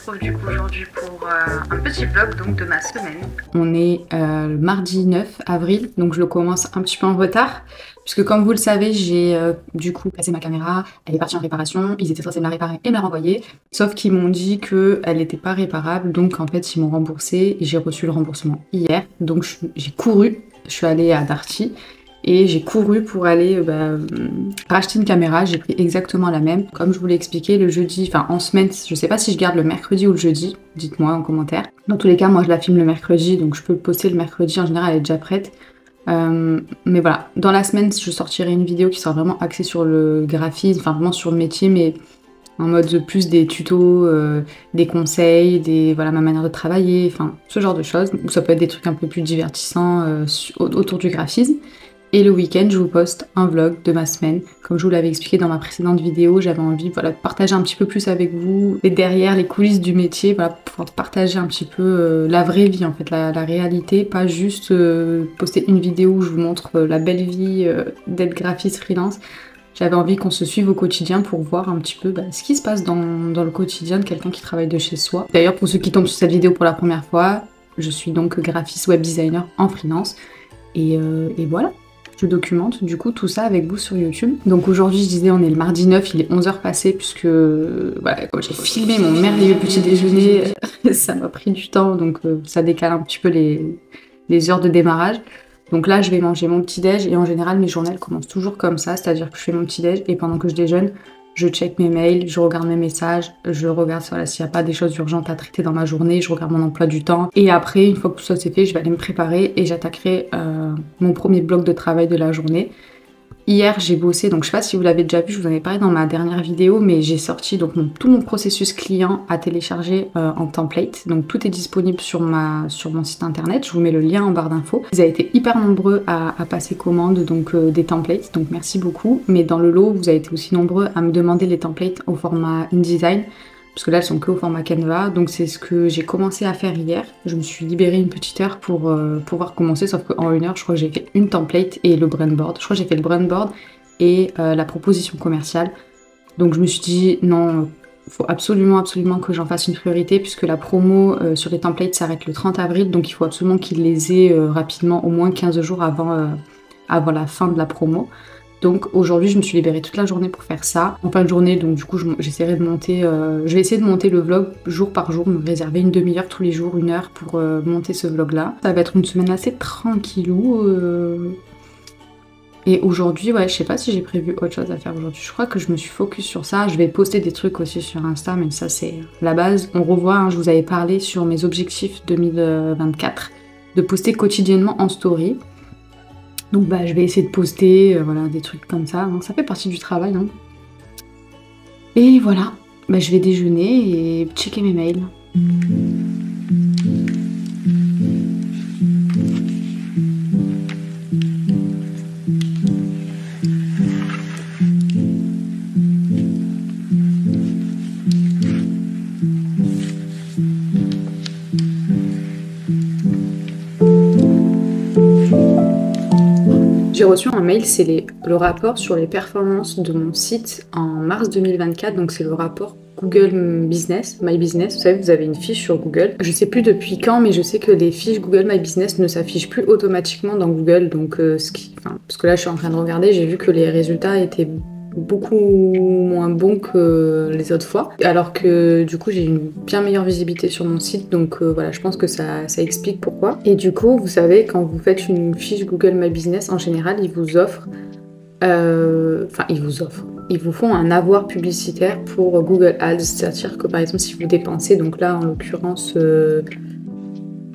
retrouve du coup aujourd'hui pour un petit vlog donc de ma semaine. On est le mardi 9 avril, donc je le commence un petit peu en retard, puisque comme vous le savez, j'ai du coup passé ma caméra, elle est partie en réparation, ils étaient censés me la réparer et me la renvoyer, sauf qu'ils m'ont dit qu'elle n'était pas réparable, donc en fait ils m'ont remboursé et j'ai reçu le remboursement hier, donc j'ai couru, je suis allée à Darty. Et j'ai couru pour aller racheter une caméra, j'ai pris exactement la même. Comme je vous l'ai expliqué, le jeudi, enfin en semaine, je sais pas si je garde le mercredi ou le jeudi, dites-moi en commentaire. Dans tous les cas, moi je la filme le mercredi, donc je peux le poster le mercredi, en général elle est déjà prête. Mais voilà, dans la semaine, je sortirai une vidéo qui sera vraiment axée sur le graphisme, enfin vraiment sur le métier, mais en mode plus des tutos, des conseils, voilà, ma manière de travailler, enfin ce genre de choses. Ou ça peut être des trucs un peu plus divertissants autour du graphisme. Et le week-end, je vous poste un vlog de ma semaine. Comme je vous l'avais expliqué dans ma précédente vidéo, j'avais envie de partager un petit peu plus avec vous les derrière, les coulisses du métier, voilà, pour partager un petit peu la vraie vie en fait, la réalité, pas juste poster une vidéo où je vous montre la belle vie d'être graphiste freelance. J'avais envie qu'on se suive au quotidien pour voir un petit peu ce qui se passe dans le quotidien de quelqu'un qui travaille de chez soi. D'ailleurs, pour ceux qui tombent sur cette vidéo pour la première fois, je suis donc graphiste web designer en freelance. Et voilà. Je documente du coup tout ça avec vous sur YouTube. Donc aujourd'hui je disais on est le mardi 9, il est 11h passé puisque voilà, quand j'ai filmé mon merveilleux petit déjeuner, ça m'a pris du temps donc ça décale un petit peu les heures de démarrage. Donc là je vais manger mon petit déj et en général mes journées elles commencent toujours comme ça, c'est-à-dire que je fais mon petit déj et pendant que je déjeune, je check mes mails, je regarde mes messages, je regarde voilà, s'il n'y a pas des choses urgentes à traiter dans ma journée, je regarde mon emploi du temps. Et après, une fois que tout ça c'est fait, je vais aller me préparer et j'attaquerai mon premier bloc de travail de la journée. Hier, j'ai bossé, donc je sais pas si vous l'avez déjà vu, je vous en ai parlé dans ma dernière vidéo, mais j'ai sorti donc tout mon processus client à télécharger en template. Donc tout est disponible sur mon site internet, je vous mets le lien en barre d'infos. Vous avez été hyper nombreux à passer commande donc des templates, donc merci beaucoup. Mais dans le lot, vous avez été aussi nombreux à me demander les templates au format InDesign, parce que là elles sont que au format Canva, donc c'est ce que j'ai commencé à faire hier. Je me suis libérée une petite heure pour pouvoir commencer, sauf qu'en une heure je crois que j'ai fait une template et le brandboard. Je crois que j'ai fait le brandboard et la proposition commerciale. Donc je me suis dit non, faut absolument que j'en fasse une priorité puisque la promo sur les templates s'arrête le 30 avril, donc il faut absolument qu'ils les aient rapidement, au moins 15 jours avant la fin de la promo. Donc aujourd'hui je me suis libérée toute la journée pour faire ça. En fin de journée, donc du coup j'essaierai de monter, je vais essayer de monter le vlog jour par jour, me réserver une demi-heure tous les jours, une heure pour monter ce vlog là. Ça va être une semaine assez tranquillou. Et aujourd'hui, ouais, je sais pas si j'ai prévu autre chose à faire aujourd'hui. Je crois que je me suis focus sur ça. Je vais poster des trucs aussi sur Insta, mais ça c'est la base. On revoit, hein, je vous avais parlé sur mes objectifs 2024, de poster quotidiennement en story. Donc je vais essayer de poster voilà, des trucs comme ça, hein. Ça fait partie du travail. Hein. Et voilà, je vais déjeuner et checker mes mails. J'ai reçu un mail, c'est le rapport sur les performances de mon site en mars 2024, donc c'est le rapport Google Business, My Business. Vous savez, vous avez une fiche sur Google. Je sais plus depuis quand, mais je sais que les fiches Google My Business ne s'affichent plus automatiquement dans Google, donc parce que là je suis en train de regarder, j'ai vu que les résultats étaient beaucoup moins bons que les autres fois, alors que du coup j'ai une bien meilleure visibilité sur mon site, donc voilà, je pense que ça explique pourquoi. Et du coup, vous savez, quand vous faites une fiche Google My Business, en général, ils vous offrent, ils vous font un avoir publicitaire pour Google Ads, c'est-à-dire que par exemple, si vous dépensez, donc là en l'occurrence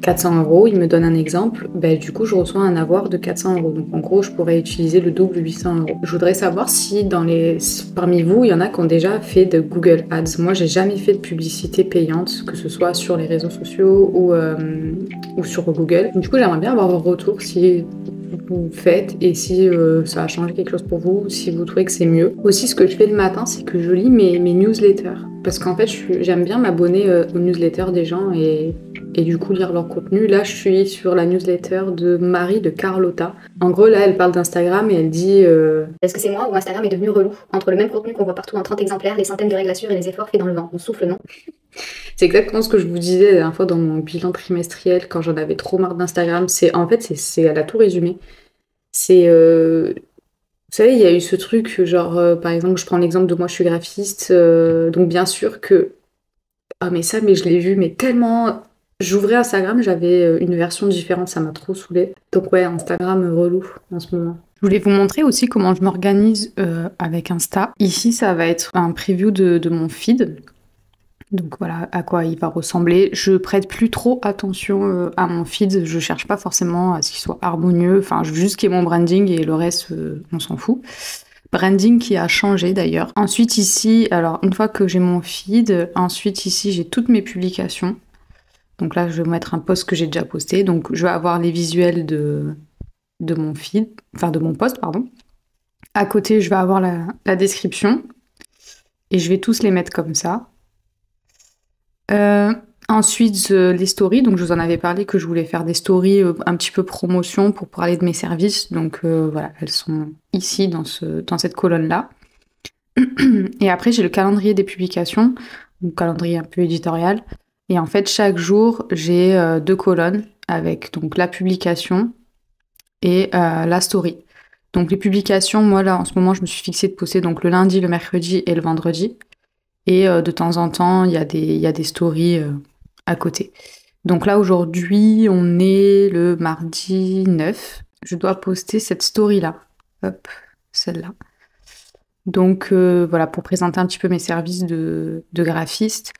400 €, il me donne un exemple, du coup je reçois un avoir de 400 €. Donc en gros je pourrais utiliser le double 800 €. Je voudrais savoir si parmi vous, il y en a qui ont déjà fait de Google Ads. Moi j'ai jamais fait de publicité payante, que ce soit sur les réseaux sociaux ou sur Google. Du coup j'aimerais bien avoir vos retours si vous faites et si ça a changé quelque chose pour vous, si vous trouvez que c'est mieux. Aussi ce que je fais le matin, c'est que je lis mes newsletters. Parce qu'en fait j'aime bien m'abonner aux newsletters des gens et et du coup lire leur contenu. Là, je suis sur la newsletter de Marie de Carlotta. En gros, là, elle parle d'Instagram et elle dit Est-ce que c'est moi ou Instagram est devenu relou? Entre le même contenu qu'on voit partout en 30 exemplaires, les centaines de règles à suivre et les efforts faits dans le vent. On souffle, non? C'est exactement ce que je vous disais la dernière fois dans mon bilan trimestriel quand j'en avais trop marre d'Instagram. Elle a tout résumé. C'est vous savez, il y a eu ce truc, genre, par exemple, je prends l'exemple de moi, je suis graphiste, donc bien sûr que... Ah mais ça, mais je l'ai vu, mais tellement... J'ouvrais Instagram, j'avais une version différente, ça m'a trop saoulée. Donc ouais, Instagram relou en ce moment. Je voulais vous montrer aussi comment je m'organise avec Insta. Ici, ça va être un preview de mon feed. Donc voilà à quoi il va ressembler. Je prête plus trop attention à mon feed, je cherche pas forcément à ce qu'il soit harmonieux, enfin je veux juste qu'il y ait mon branding et le reste on s'en fout. Branding qui a changé d'ailleurs. Ensuite ici, alors une fois que j'ai mon feed, ensuite ici j'ai toutes mes publications. Donc là je vais mettre un post que j'ai déjà posté, donc je vais avoir les visuels de mon feed, enfin de mon post pardon. À côté je vais avoir la description et je vais tous les mettre comme ça. Ensuite, les stories, donc je vous en avais parlé que je voulais faire des stories un petit peu promotion pour parler de mes services, donc voilà, elles sont ici dans cette colonne-là. Et après, j'ai le calendrier des publications, un calendrier un peu éditorial, et en fait, chaque jour, j'ai 2 colonnes avec donc la publication et la story. Donc les publications, moi là, en ce moment, je me suis fixée de poster donc le lundi, le mercredi et le vendredi. Et de temps en temps, il y a des stories à côté. Donc là, aujourd'hui, on est le mardi 9. Je dois poster cette story-là. Hop, celle-là. Donc voilà, pour présenter un petit peu mes services de graphiste.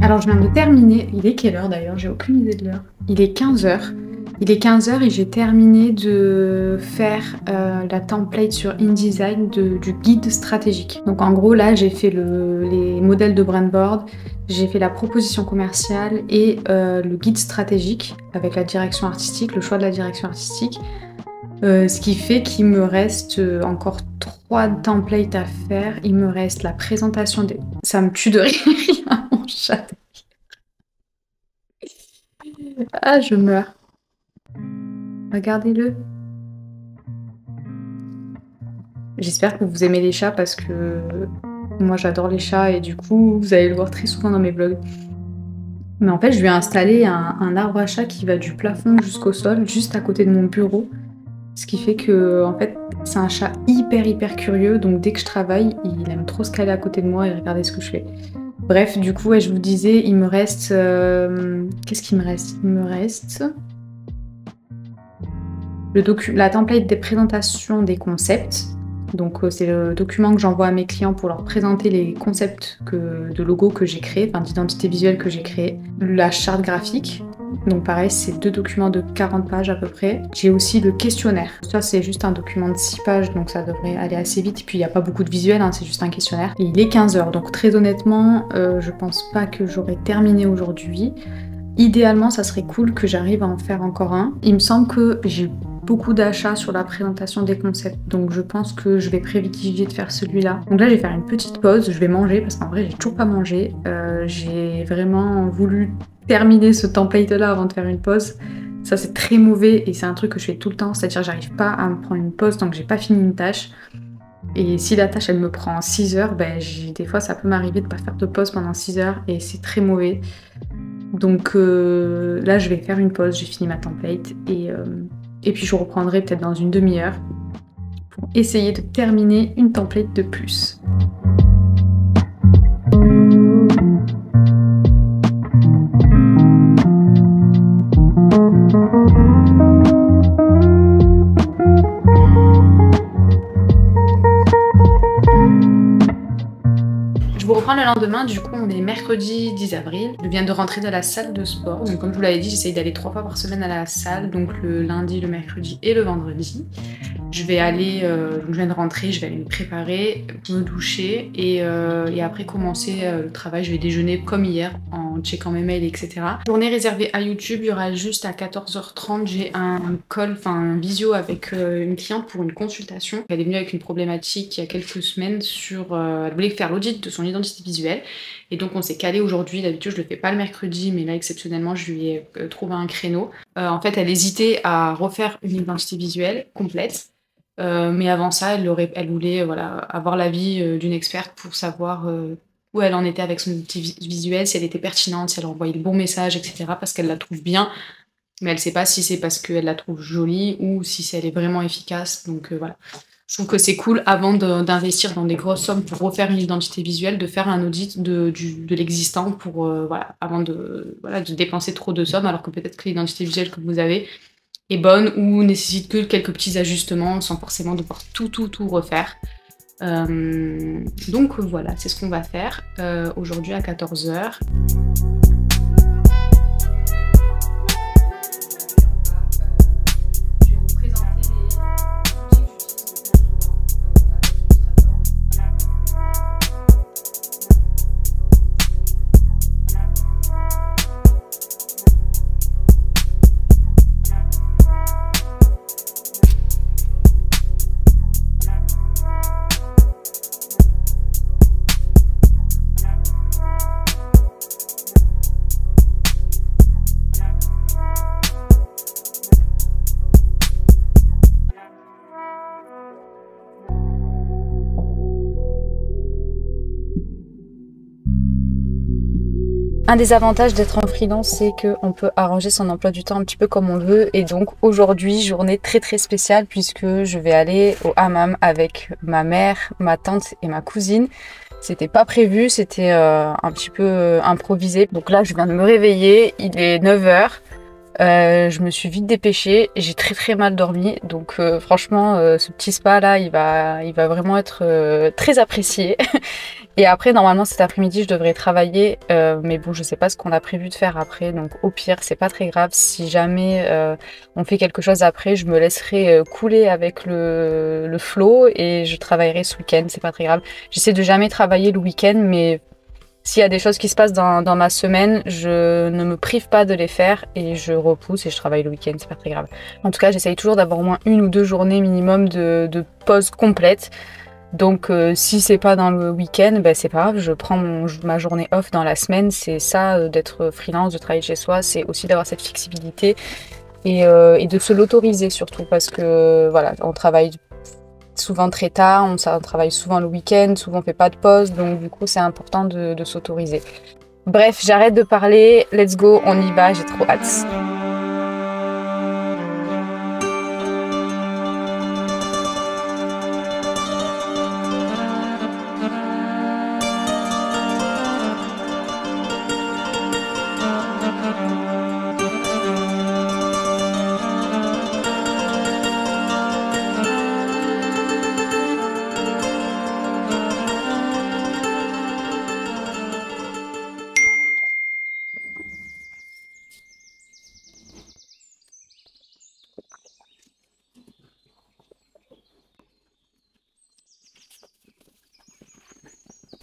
Alors je viens de terminer, il est quelle heure d'ailleurs? J'ai aucune idée de l'heure. Il est 15h. Il est 15h et j'ai terminé de faire la template sur InDesign du guide stratégique. Donc en gros là j'ai fait les modèles de brand board, j'ai fait la proposition commerciale et le guide stratégique avec la direction artistique, le choix de la direction artistique. Ce qui fait qu'il me reste encore 3 templates à faire. Il me reste la présentation des... Ça me tue de rire, mon chat. Ah, je meurs. Regardez-le. J'espère que vous aimez les chats parce que moi j'adore les chats et du coup vous allez le voir très souvent dans mes vlogs. Mais en fait je lui ai installé un arbre à chat qui va du plafond jusqu'au sol, juste à côté de mon bureau. Ce qui fait que en fait c'est un chat hyper curieux, donc dès que je travaille, il aime trop se caler à côté de moi et regarder ce que je fais. Bref, du coup, ouais, je vous disais, il me reste... Qu'est-ce qu'il me reste? Il me reste... la template des présentations des concepts. Donc c'est le document que j'envoie à mes clients pour leur présenter les concepts de logos que j'ai créés, enfin d'identité visuelle que j'ai créés. La charte graphique, Donc pareil, c'est 2 documents de 40 pages à peu près. J'ai aussi le questionnaire. Ça, c'est juste un document de 6 pages, donc ça devrait aller assez vite. Et puis il n'y a pas beaucoup de visuels, hein, c'est juste un questionnaire. Et il est 15h, donc très honnêtement, je pense pas que j'aurai terminé aujourd'hui. Idéalement, ça serait cool que j'arrive à en faire encore un. Il me semble que j'ai beaucoup d'achats sur la présentation des concepts, donc je pense que je vais privilégier de faire celui-là. Donc là, je vais faire une petite pause, je vais manger, parce qu'en vrai, j'ai toujours pas mangé. J'ai vraiment voulu terminer ce template-là avant de faire une pause. Ça, c'est très mauvais et c'est un truc que je fais tout le temps, c'est-à-dire j'arrive pas à me prendre une pause tant que j'ai pas fini une tâche. Et si la tâche, elle me prend 6 heures, ben, des fois, ça peut m'arriver de pas faire de pause pendant 6 heures et c'est très mauvais. Donc là, je vais faire une pause, j'ai fini ma template et puis je reprendrai peut-être dans une demi-heure pour essayer de terminer une template de plus. Je vous reprends le lendemain, du coup on est mercredi 10 avril. Je viens de rentrer de la salle de sport. Donc comme je vous l'avais dit, j'essaye d'aller 3 fois par semaine à la salle, donc le lundi, le mercredi et le vendredi. Je vais aller, je viens de rentrer, je vais aller me préparer, me doucher et après commencer le travail. Je vais déjeuner comme hier en checkant mes mails, etc. Journée réservée à YouTube, il y aura juste à 14h30, j'ai un call, enfin un visio avec une cliente pour une consultation. Elle est venue avec une problématique il y a quelques semaines sur, elle voulait faire l'audit de son identité visuelle. Et donc on s'est calé aujourd'hui, d'habitude je le fais pas le mercredi, mais là exceptionnellement je lui ai trouvé un créneau. En fait elle hésitait à refaire une identité visuelle complète. Mais avant ça, elle voulait voilà, avoir l'avis d'une experte pour savoir où elle en était avec son outil visuel, si elle était pertinente, si elle envoyait le bon message, etc. Parce qu'elle la trouve bien, mais elle ne sait pas si c'est parce qu'elle la trouve jolie ou si elle est vraiment efficace. Donc voilà. Je trouve que c'est cool, avant d'investir dans des grosses sommes pour refaire une identité visuelle, de faire un audit de l'existant pour, voilà, avant de dépenser trop de sommes, alors que peut-être que l'identité visuelle que vous avez est bonne ou nécessite que quelques petits ajustements sans forcément devoir tout refaire. Donc voilà, c'est ce qu'on va faire aujourd'hui à 14h. Un des avantages d'être en freelance, c'est qu'on peut arranger son emploi du temps un petit peu comme on veut. Et donc aujourd'hui, journée très spéciale puisque je vais aller au hammam avec ma mère, ma tante et ma cousine. C'était pas prévu, c'était un petit peu improvisé. Donc là, je viens de me réveiller, il est 9h. Je me suis vite dépêchée, j'ai très mal dormi, donc franchement ce petit spa là il va vraiment être très apprécié. Et après normalement cet après-midi je devrais travailler, mais bon je sais pas ce qu'on a prévu de faire après, donc au pire c'est pas très grave. Si jamais on fait quelque chose après, je me laisserai couler avec le flow et je travaillerai ce week-end, c'est pas très grave. J'essaie de jamais travailler le week-end, mais s'il y a des choses qui se passent dans ma semaine, je ne me prive pas de les faire et je repousse et je travaille le week-end, c'est pas très grave. En tout cas, j'essaye toujours d'avoir au moins 1 ou 2 journées minimum de pause complète. Donc si c'est pas dans le week-end, ben, c'est pas grave, je prends ma journée off dans la semaine. C'est ça d'être freelance, de travailler chez soi, c'est aussi d'avoir cette flexibilité et de se l'autoriser surtout parce que voilà, on travaille souvent très tard, on travaille souvent le week-end, souvent on fait pas de pause, donc du coup c'est important de s'autoriser. Bref, j'arrête de parler, let's go, on y va, j'ai trop hâte.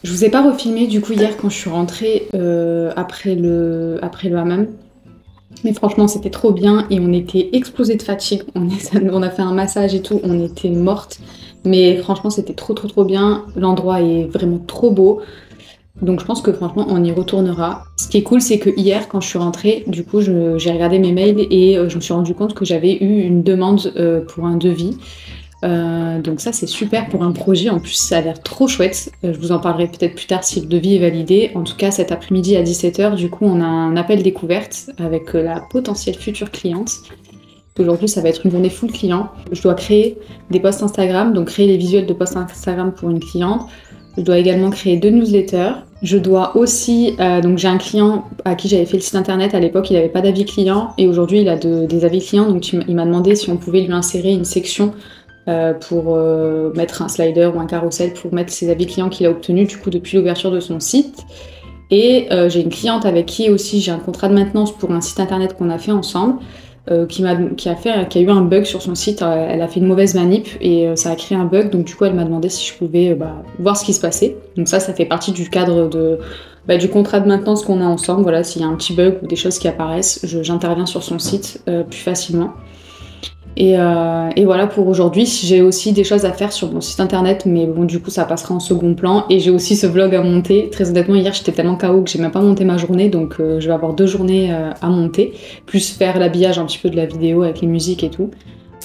Je vous ai pas refilmé du coup hier quand je suis rentrée après le hammam. Mais franchement, c'était trop bien et on était explosés de fatigue. On a fait un massage et tout, on était mortes. Mais franchement, c'était trop bien. L'endroit est vraiment trop beau. Donc je pense que franchement, on y retournera. Ce qui est cool, c'est que hier, quand je suis rentrée, du coup, j'ai regardé mes mails et je me suis rendu compte que j'avais eu une demande pour un devis. Donc ça, c'est super pour un projet. En plus, ça a l'air trop chouette. Je vous en parlerai peut-être plus tard si le devis est validé. En tout cas, cet après-midi à 17h, du coup, on a un appel découverte avec la potentielle future cliente. Aujourd'hui, ça va être une journée full client. Je dois créer des posts Instagram, donc créer les visuels de posts Instagram pour une cliente. Je dois également créer 2 newsletters. Je dois aussi, donc j'ai un client à qui j'avais fait le site internet à l'époque, il n'avait pas d'avis client et aujourd'hui il a des avis clients, donc il m'a demandé si on pouvait lui insérer une section pour mettre un slider ou un carrousel pour mettre ses avis clients qu'il a obtenus du coup depuis l'ouverture de son site. Et j'ai une cliente avec qui aussi j'ai un contrat de maintenance pour un site internet qu'on a fait ensemble. Qui a eu un bug sur son site, elle a fait une mauvaise manip et ça a créé un bug, donc du coup elle m'a demandé si je pouvais voir ce qui se passait. Donc ça fait partie du cadre du contrat de maintenance qu'on a ensemble. Voilà, s'il y a un petit bug ou des choses qui apparaissent, j'interviens sur son site plus facilement. Et voilà pour aujourd'hui. J'ai aussi des choses à faire sur mon site internet, mais bon, du coup, ça passera en second plan. Et j'ai aussi ce vlog à monter. Très honnêtement, hier, j'étais tellement KO que j'ai même pas monté ma journée, donc je vais avoir 2 journées à monter, plus faire l'habillage un petit peu de la vidéo avec les musiques et tout.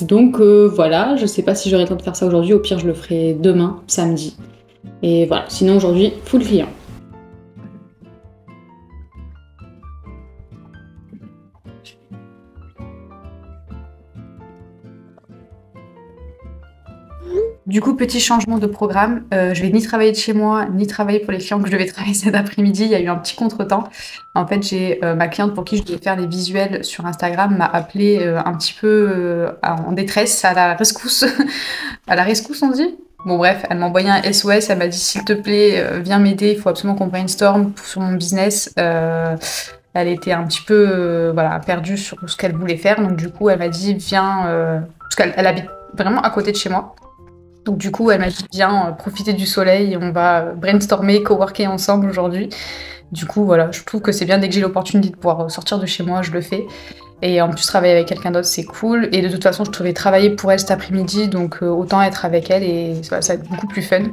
Donc voilà, je sais pas si j'aurai le temps de faire ça aujourd'hui. Au pire, je le ferai demain, samedi. Et voilà, sinon aujourd'hui, full client. Du coup, petit changement de programme, je vais ni travailler de chez moi, ni travailler pour les clients que je devais travailler cet après-midi. Il y a eu un petit contretemps. En fait, j'ai ma cliente pour qui je devais faire les visuels sur Instagram m'a appelé un petit peu en détresse, à la rescousse. À la rescousse, on dit? Bon bref, elle m'a envoyé un SOS, elle m'a dit s'il te plaît, viens m'aider, il faut absolument qu'on brainstorm sur mon business. Elle était un petit peu perdue sur ce qu'elle voulait faire, donc du coup elle m'a dit viens, parce qu'elle habite vraiment à côté de chez moi. Donc du coup, elle m'a dit viens profiter du soleil, on va brainstormer, coworker ensemble aujourd'hui. Du coup, voilà, je trouve que c'est bien dès que j'ai l'opportunité de pouvoir sortir de chez moi, je le fais. Et en plus, travailler avec quelqu'un d'autre, c'est cool. Et de toute façon, je devais travailler pour elle cet après-midi, donc autant être avec elle et ça va être beaucoup plus fun.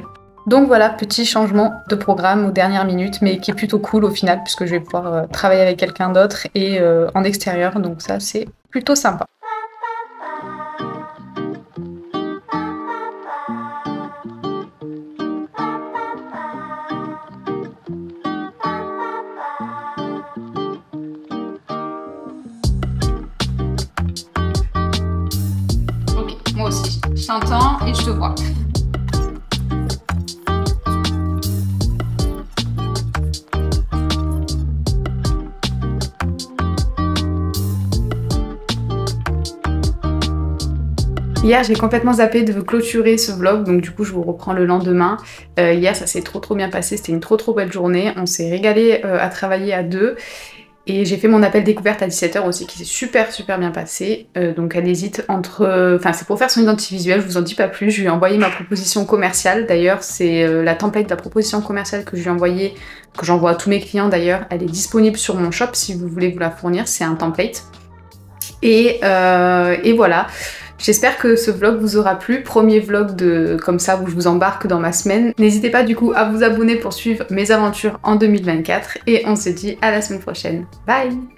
Donc voilà, petit changement de programme aux dernières minutes, mais qui est plutôt cool au final, puisque je vais pouvoir travailler avec quelqu'un d'autre et en extérieur, donc ça, c'est plutôt sympa. Moi aussi, je t'entends et je te vois. Hier, j'ai complètement zappé de clôturer ce vlog, donc du coup, je vous reprends le lendemain. Hier, ça s'est trop bien passé, c'était une trop belle journée. On s'est régalé à travailler à 2. Et j'ai fait mon appel découverte à 17h aussi, qui s'est super bien passé. Donc elle hésite entre... Enfin, c'est pour faire son identité visuelle, je vous en dis pas plus. Je lui ai envoyé ma proposition commerciale. D'ailleurs, c'est la template de la proposition commerciale que je lui ai envoyée, que j'envoie à tous mes clients d'ailleurs. Elle est disponible sur mon shop si vous voulez vous la fournir, c'est un template. Et voilà. J'espère que ce vlog vous aura plu, premier vlog comme ça où je vous embarque dans ma semaine. N'hésitez pas du coup à vous abonner pour suivre mes aventures en 2024 et on se dit à la semaine prochaine. Bye!